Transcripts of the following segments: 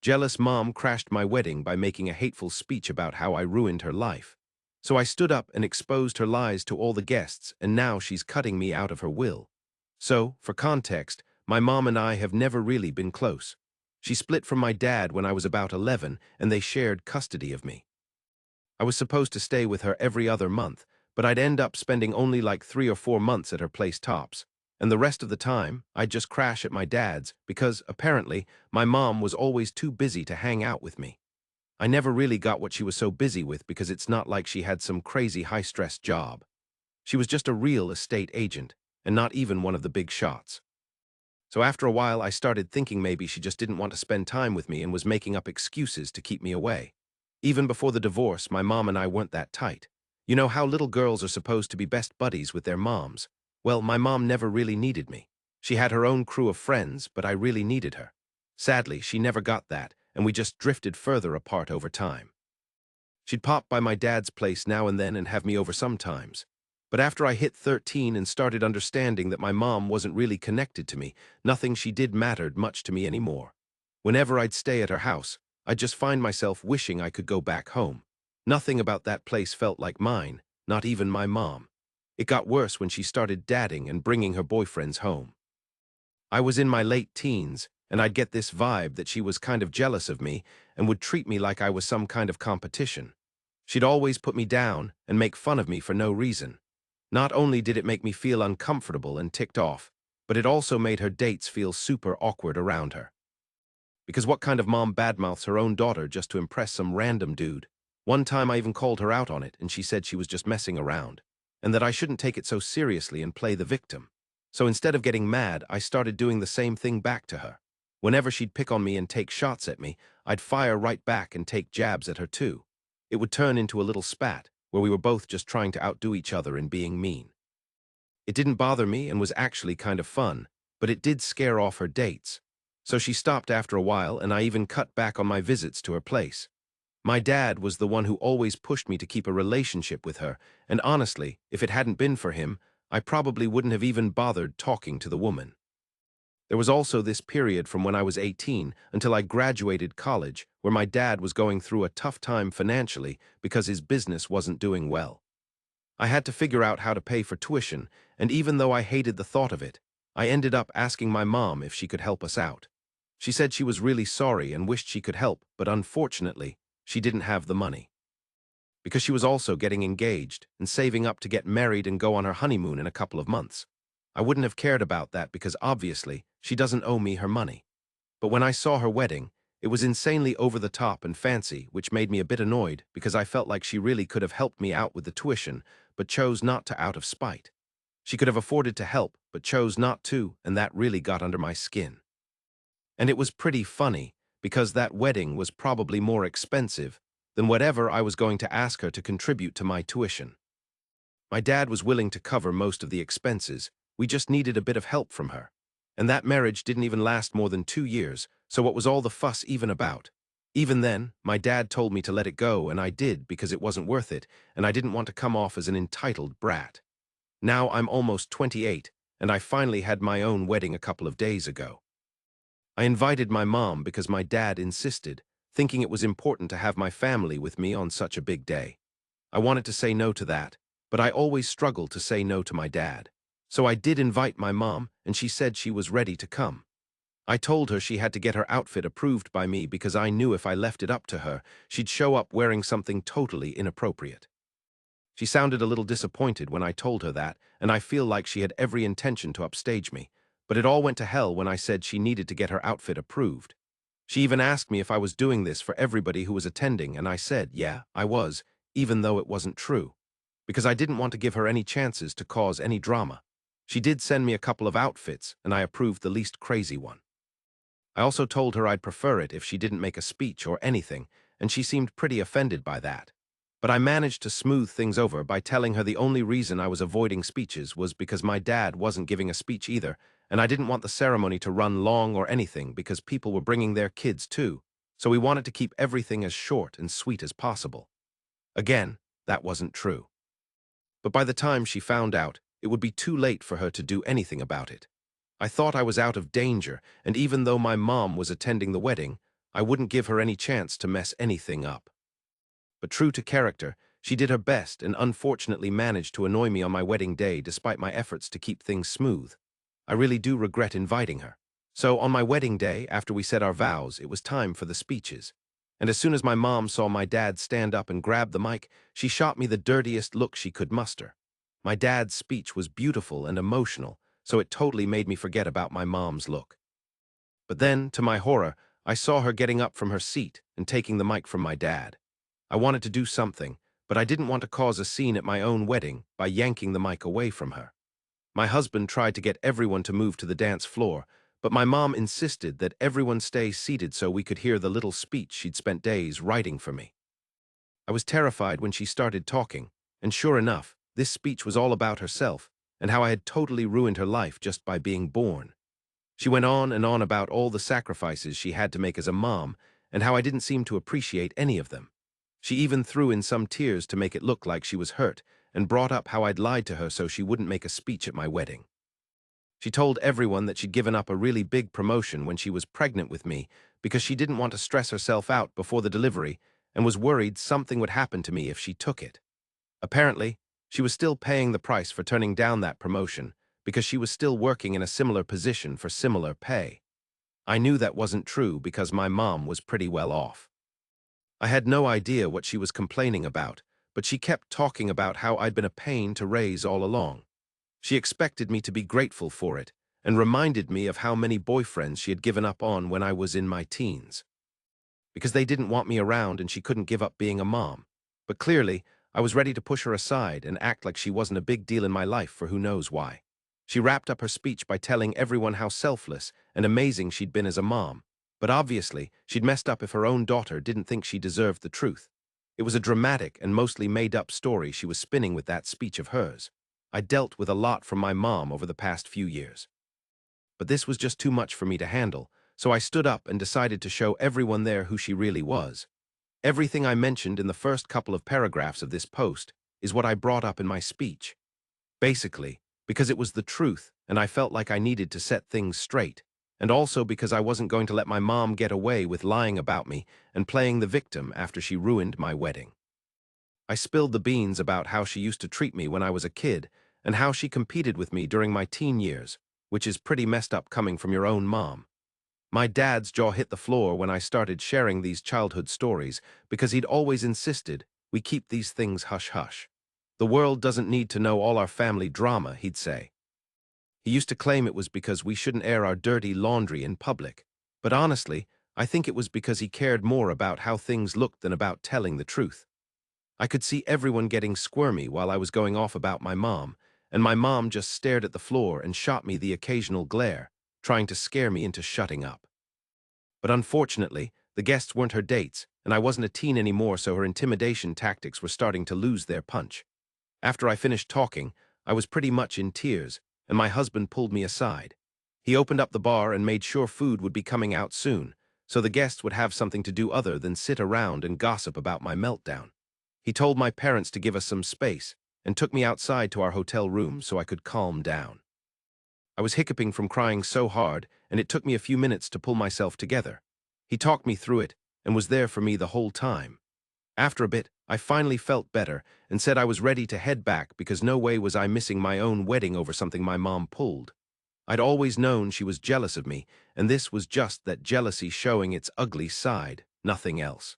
Jealous mom crashed my wedding by making a hateful speech about how I ruined her life. So I stood up and exposed her lies to all the guests, and now she's cutting me out of her will. So, for context, my mom and I have never really been close. She split from my dad when I was about 11, and they shared custody of me. I was supposed to stay with her every other month, but I'd end up spending only like 3 or 4 months at her place tops. And the rest of the time, I'd just crash at my dad's because, apparently, my mom was always too busy to hang out with me. I never really got what she was so busy with because it's not like she had some crazy high-stress job. She was just a real estate agent, and not even one of the big shots. So after a while, I started thinking maybe she just didn't want to spend time with me and was making up excuses to keep me away. Even before the divorce, my mom and I weren't that tight. You know how little girls are supposed to be best buddies with their moms? Well, my mom never really needed me. She had her own crew of friends, but I really needed her. Sadly, she never got that, and we just drifted further apart over time. She'd pop by my dad's place now and then and have me over sometimes. But after I hit 13 and started understanding that my mom wasn't really connected to me, nothing she did mattered much to me anymore. Whenever I'd stay at her house, I'd just find myself wishing I could go back home. Nothing about that place felt like mine, not even my mom. It got worse when she started dating and bringing her boyfriends home. I was in my late teens, and I'd get this vibe that she was kind of jealous of me and would treat me like I was some kind of competition. She'd always put me down and make fun of me for no reason. Not only did it make me feel uncomfortable and ticked off, but it also made her dates feel super awkward around her. Because what kind of mom badmouths her own daughter just to impress some random dude? One time I even called her out on it, and she said she was just messing around, and that I shouldn't take it so seriously and play the victim. So instead of getting mad, I started doing the same thing back to her. Whenever she'd pick on me and take shots at me, I'd fire right back and take jabs at her too. It would turn into a little spat, where we were both just trying to outdo each other in being mean. It didn't bother me and was actually kind of fun, but it did scare off her dates. So she stopped after a while, and I even cut back on my visits to her place. My dad was the one who always pushed me to keep a relationship with her, and honestly, if it hadn't been for him, I probably wouldn't have even bothered talking to the woman. There was also this period from when I was 18 until I graduated college where my dad was going through a tough time financially because his business wasn't doing well. I had to figure out how to pay for tuition, and even though I hated the thought of it, I ended up asking my mom if she could help us out. She said she was really sorry and wished she could help, but unfortunately, she didn't have the money. Because she was also getting engaged and saving up to get married and go on her honeymoon in a couple of months. I wouldn't have cared about that because obviously she doesn't owe me her money. But when I saw her wedding, it was insanely over the top and fancy, which made me a bit annoyed because I felt like she really could have helped me out with the tuition, but chose not to out of spite. She could have afforded to help, but chose not to, and that really got under my skin. And it was pretty funny because that wedding was probably more expensive than whatever I was going to ask her to contribute to my tuition. My dad was willing to cover most of the expenses. We just needed a bit of help from her. And that marriage didn't even last more than 2 years, so what was all the fuss even about? Even then, my dad told me to let it go, and I did because it wasn't worth it, and I didn't want to come off as an entitled brat. Now I'm almost 28, and I finally had my own wedding a couple of days ago. I invited my mom because my dad insisted, thinking it was important to have my family with me on such a big day. I wanted to say no to that, but I always struggled to say no to my dad. So I did invite my mom, and she said she was ready to come. I told her she had to get her outfit approved by me because I knew if I left it up to her, she'd show up wearing something totally inappropriate. She sounded a little disappointed when I told her that, and I feel like she had every intention to upstage me, but it all went to hell when I said she needed to get her outfit approved. She even asked me if I was doing this for everybody who was attending, and I said, yeah, I was, even though it wasn't true, because I didn't want to give her any chances to cause any drama. She did send me a couple of outfits, and I approved the least crazy one. I also told her I'd prefer it if she didn't make a speech or anything, and she seemed pretty offended by that. But I managed to smooth things over by telling her the only reason I was avoiding speeches was because my dad wasn't giving a speech either, and I didn't want the ceremony to run long or anything because people were bringing their kids too, so we wanted to keep everything as short and sweet as possible. Again, that wasn't true. But by the time she found out, it would be too late for her to do anything about it. I thought I was out of danger, and even though my mom was attending the wedding, I wouldn't give her any chance to mess anything up. But true to character, she did her best and unfortunately managed to annoy me on my wedding day despite my efforts to keep things smooth. I really do regret inviting her. So on my wedding day, after we said our vows, it was time for the speeches. And as soon as my mom saw my dad stand up and grab the mic, she shot me the dirtiest look she could muster. My dad's speech was beautiful and emotional, so it totally made me forget about my mom's look. But then, to my horror, I saw her getting up from her seat and taking the mic from my dad. I wanted to do something, but I didn't want to cause a scene at my own wedding by yanking the mic away from her. My husband tried to get everyone to move to the dance floor, but my mom insisted that everyone stay seated so we could hear the little speech she'd spent days writing for me. I was terrified when she started talking, and sure enough, this speech was all about herself and how I had totally ruined her life just by being born. She went on and on about all the sacrifices she had to make as a mom and how I didn't seem to appreciate any of them. She even threw in some tears to make it look like she was hurt and brought up how I'd lied to her so she wouldn't make a speech at my wedding. She told everyone that she'd given up a really big promotion when she was pregnant with me because she didn't want to stress herself out before the delivery and was worried something would happen to me if she took it. Apparently, she was still paying the price for turning down that promotion because she was still working in a similar position for similar pay. I knew that wasn't true because my mom was pretty well off. I had no idea what she was complaining about, but she kept talking about how I'd been a pain to raise all along. She expected me to be grateful for it and reminded me of how many boyfriends she had given up on when I was in my teens. Because they didn't want me around and she couldn't give up being a mom. But clearly, I was ready to push her aside and act like she wasn't a big deal in my life for who knows why. She wrapped up her speech by telling everyone how selfless and amazing she'd been as a mom, but obviously, she'd messed up if her own daughter didn't think she deserved the truth. It was a dramatic and mostly made-up story she was spinning with that speech of hers. I dealt with a lot from my mom over the past few years. But this was just too much for me to handle, so I stood up and decided to show everyone there who she really was. Everything I mentioned in the first couple of paragraphs of this post is what I brought up in my speech. Basically, because it was the truth and I felt like I needed to set things straight, and also because I wasn't going to let my mom get away with lying about me and playing the victim after she ruined my wedding. I spilled the beans about how she used to treat me when I was a kid and how she competed with me during my teen years, which is pretty messed up coming from your own mom. My dad's jaw hit the floor when I started sharing these childhood stories because he'd always insisted we keep these things hush-hush. The world doesn't need to know all our family drama, he'd say. He used to claim it was because we shouldn't air our dirty laundry in public, but honestly, I think it was because he cared more about how things looked than about telling the truth. I could see everyone getting squirmy while I was going off about my mom, and my mom just stared at the floor and shot me the occasional glare, trying to scare me into shutting up. But unfortunately, the guests weren't her dates, and I wasn't a teen anymore, so her intimidation tactics were starting to lose their punch. After I finished talking, I was pretty much in tears, and my husband pulled me aside. He opened up the bar and made sure food would be coming out soon, so the guests would have something to do other than sit around and gossip about my meltdown. He told my parents to give us some space and took me outside to our hotel room so I could calm down. I was hiccuping from crying so hard, and it took me a few minutes to pull myself together. He talked me through it and was there for me the whole time. After a bit, I finally felt better and said I was ready to head back because no way was I missing my own wedding over something my mom pulled. I'd always known she was jealous of me, and this was just that jealousy showing its ugly side, nothing else.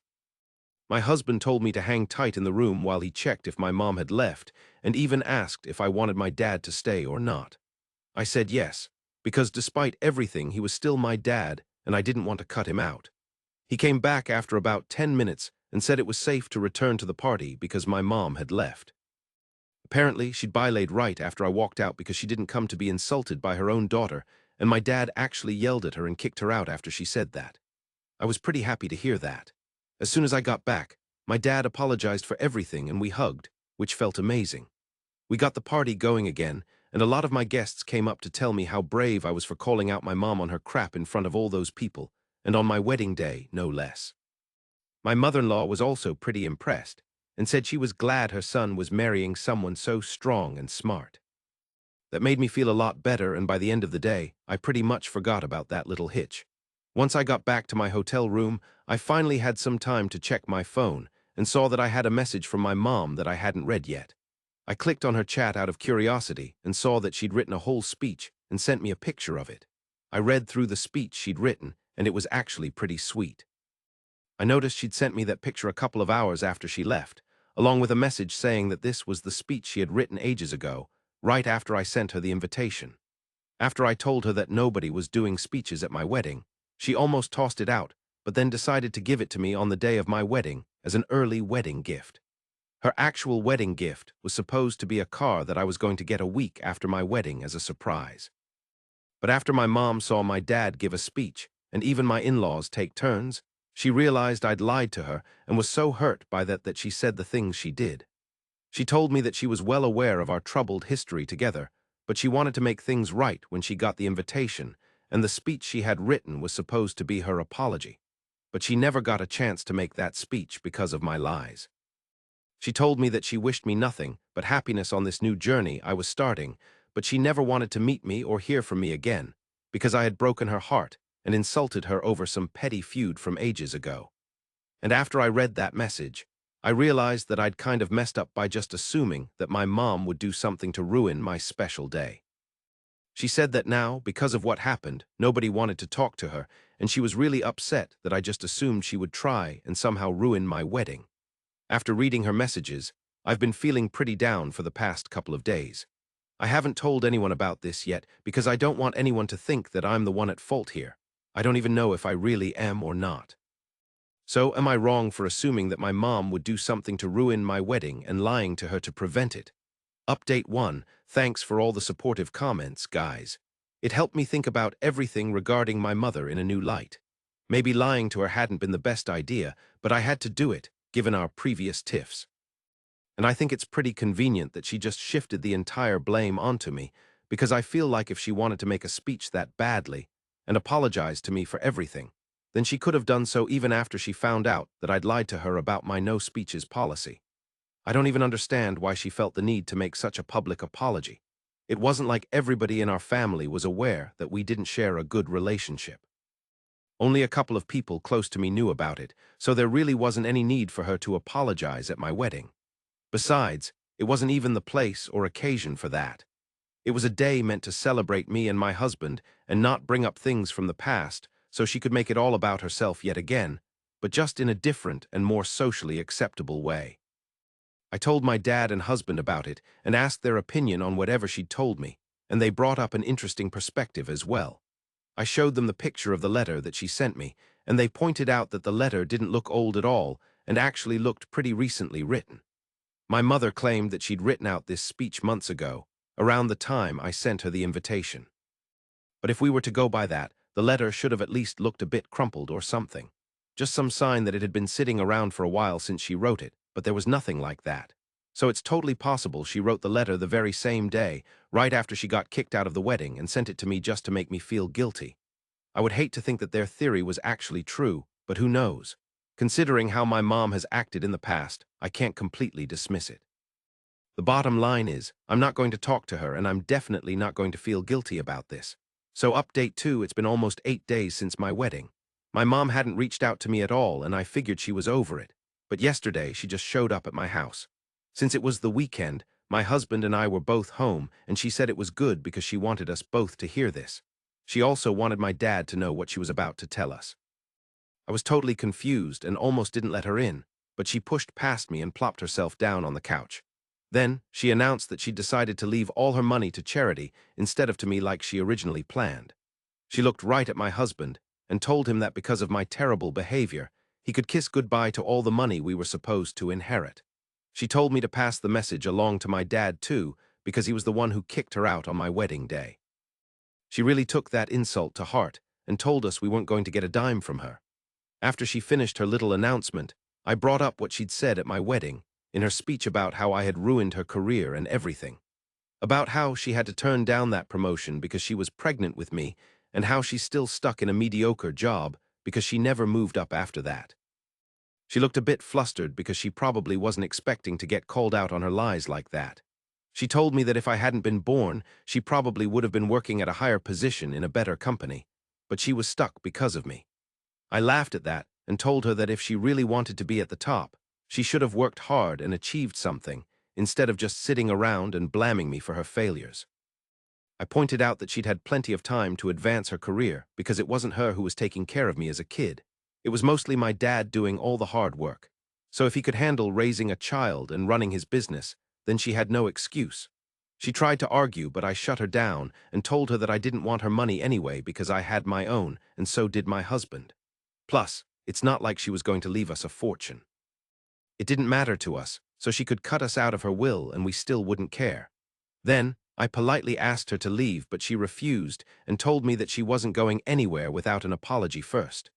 My husband told me to hang tight in the room while he checked if my mom had left and even asked if I wanted my dad to stay or not. I said yes, because despite everything, he was still my dad and I didn't want to cut him out. He came back after about 10 minutes and said it was safe to return to the party because my mom had left. Apparently, she'd bylaid right after I walked out because she didn't come to be insulted by her own daughter, and my dad actually yelled at her and kicked her out after she said that. I was pretty happy to hear that. As soon as I got back, my dad apologized for everything and we hugged, which felt amazing. We got the party going again, and a lot of my guests came up to tell me how brave I was for calling out my mom on her crap in front of all those people, and on my wedding day, no less. My mother-in-law was also pretty impressed and said she was glad her son was marrying someone so strong and smart. That made me feel a lot better, and by the end of the day, I pretty much forgot about that little hitch. Once I got back to my hotel room, I finally had some time to check my phone and saw that I had a message from my mom that I hadn't read yet. I clicked on her chat out of curiosity and saw that she'd written a whole speech and sent me a picture of it. I read through the speech she'd written, and it was actually pretty sweet. I noticed she'd sent me that picture a couple of hours after she left, along with a message saying that this was the speech she had written ages ago, right after I sent her the invitation. After I told her that nobody was doing speeches at my wedding, she almost tossed it out, but then decided to give it to me on the day of my wedding as an early wedding gift. Her actual wedding gift was supposed to be a car that I was going to get a week after my wedding as a surprise. But after my mom saw my dad give a speech, and even my in-laws take turns, she realized I'd lied to her and was so hurt by that she said the things she did. She told me that she was well aware of our troubled history together, but she wanted to make things right when she got the invitation, and the speech she had written was supposed to be her apology. But she never got a chance to make that speech because of my lies. She told me that she wished me nothing but happiness on this new journey I was starting, but she never wanted to meet me or hear from me again, because I had broken her heart and insulted her over some petty feud from ages ago. And after I read that message, I realized that I'd kind of messed up by just assuming that my mom would do something to ruin my special day. She said that now, because of what happened, nobody wanted to talk to her, and she was really upset that I just assumed she would try and somehow ruin my wedding. After reading her messages, I've been feeling pretty down for the past couple of days. I haven't told anyone about this yet because I don't want anyone to think that I'm the one at fault here. I don't even know if I really am or not. So, am I wrong for assuming that my mom would do something to ruin my wedding and lying to her to prevent it? Update 1. Thanks for all the supportive comments, guys. It helped me think about everything regarding my mother in a new light. Maybe lying to her hadn't been the best idea, but I had to do it, given our previous tiffs. And I think it's pretty convenient that she just shifted the entire blame onto me, because I feel like if she wanted to make a speech that badly and apologize to me for everything, then she could have done so even after she found out that I'd lied to her about my no speeches policy. I don't even understand why she felt the need to make such a public apology. It wasn't like everybody in our family was aware that we didn't share a good relationship. Only a couple of people close to me knew about it, so there really wasn't any need for her to apologize at my wedding. Besides, it wasn't even the place or occasion for that. It was a day meant to celebrate me and my husband and not bring up things from the past so she could make it all about herself yet again, but just in a different and more socially acceptable way. I told my dad and husband about it and asked their opinion on whatever she'd told me, and they brought up an interesting perspective as well. I showed them the picture of the letter that she sent me, and they pointed out that the letter didn't look old at all and actually looked pretty recently written. My mother claimed that she'd written out this speech months ago, around the time I sent her the invitation. But if we were to go by that, the letter should have at least looked a bit crumpled or something. Just some sign that it had been sitting around for a while since she wrote it, but there was nothing like that. So it's totally possible she wrote the letter the very same day, right after she got kicked out of the wedding, and sent it to me just to make me feel guilty. I would hate to think that their theory was actually true, but who knows? Considering how my mom has acted in the past, I can't completely dismiss it. The bottom line is, I'm not going to talk to her, and I'm definitely not going to feel guilty about this. So update 2, it's been almost 8 days since my wedding. My mom hadn't reached out to me at all, and I figured she was over it. But yesterday, she just showed up at my house. Since it was the weekend, my husband and I were both home, and she said it was good because she wanted us both to hear this. She also wanted my dad to know what she was about to tell us. I was totally confused and almost didn't let her in, but she pushed past me and plopped herself down on the couch. Then, she announced that she'd decided to leave all her money to charity instead of to me like she originally planned. She looked right at my husband and told him that because of my terrible behavior, he could kiss goodbye to all the money we were supposed to inherit. She told me to pass the message along to my dad too, because he was the one who kicked her out on my wedding day. She really took that insult to heart and told us we weren't going to get a dime from her. After she finished her little announcement, I brought up what she'd said at my wedding, in her speech about how I had ruined her career and everything. About how she had to turn down that promotion because she was pregnant with me, and how she's still stuck in a mediocre job because she never moved up after that. She looked a bit flustered because she probably wasn't expecting to get called out on her lies like that. She told me that if I hadn't been born, she probably would have been working at a higher position in a better company. but she was stuck because of me. I laughed at that and told her that if she really wanted to be at the top, she should have worked hard and achieved something, instead of just sitting around and blaming me for her failures. I pointed out that she'd had plenty of time to advance her career because it wasn't her who was taking care of me as a kid. It was mostly my dad doing all the hard work. So if he could handle raising a child and running his business, then she had no excuse. She tried to argue, but I shut her down and told her that I didn't want her money anyway because I had my own, and so did my husband. Plus, it's not like she was going to leave us a fortune. It didn't matter to us, so she could cut us out of her will and we still wouldn't care. Then, I politely asked her to leave, but she refused and told me that she wasn't going anywhere without an apology first.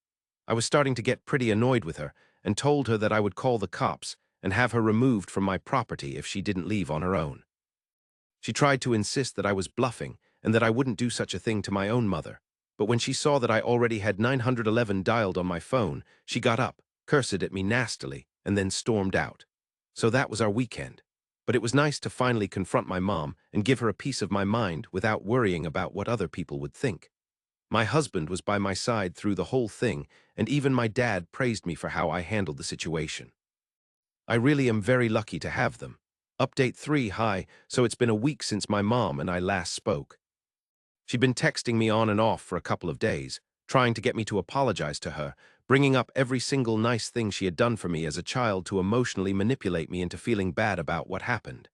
I was starting to get pretty annoyed with her and told her that I would call the cops and have her removed from my property if she didn't leave on her own. She tried to insist that I was bluffing and that I wouldn't do such a thing to my own mother, but when she saw that I already had 911 dialed on my phone, she got up, cursed at me nastily, and then stormed out. So that was our weekend. But it was nice to finally confront my mom and give her a piece of my mind without worrying about what other people would think. My husband was by my side through the whole thing, and even my dad praised me for how I handled the situation. I really am very lucky to have them. Update 3: Hi, so it's been a week since my mom and I last spoke. She'd been texting me on and off for a couple of days, trying to get me to apologize to her, bringing up every single nice thing she had done for me as a child to emotionally manipulate me into feeling bad about what happened.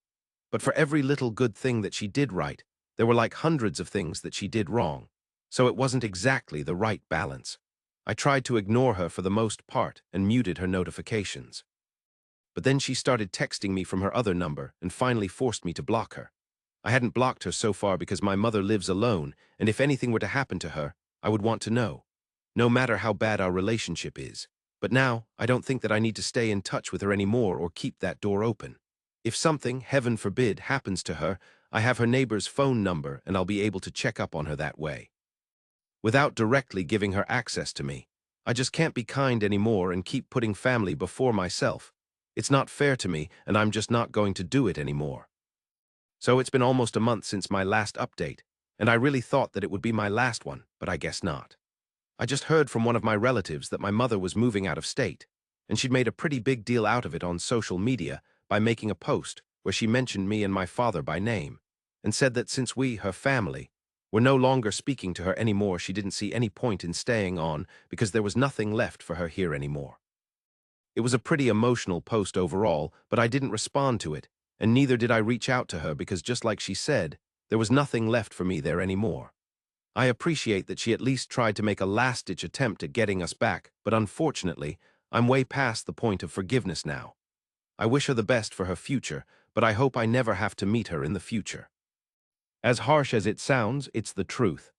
But for every little good thing that she did right, there were like hundreds of things that she did wrong. So it wasn't exactly the right balance. I tried to ignore her for the most part and muted her notifications. But then she started texting me from her other number and finally forced me to block her. I hadn't blocked her so far because my mother lives alone, and if anything were to happen to her, I would want to know, no matter how bad our relationship is. But now, I don't think that I need to stay in touch with her anymore or keep that door open. If something, heaven forbid, happens to her, I have her neighbor's phone number and I'll be able to check up on her that way. Without directly giving her access to me, I just can't be kind anymore and keep putting family before myself. It's not fair to me, and I'm just not going to do it anymore. So it's been almost a month since my last update, and I really thought that it would be my last one, but I guess not. I just heard from one of my relatives that my mother was moving out of state, and she'd made a pretty big deal out of it on social media by making a post where she mentioned me and my father by name, and said that since we, her family, were no longer speaking to her anymore, she didn't see any point in staying on because there was nothing left for her here anymore. It was a pretty emotional post overall, but I didn't respond to it, and neither did I reach out to her because just like she said, there was nothing left for me there anymore. I appreciate that she at least tried to make a last-ditch attempt at getting us back, but unfortunately, I'm way past the point of forgiveness now. I wish her the best for her future, but I hope I never have to meet her in the future. As harsh as it sounds, it's the truth.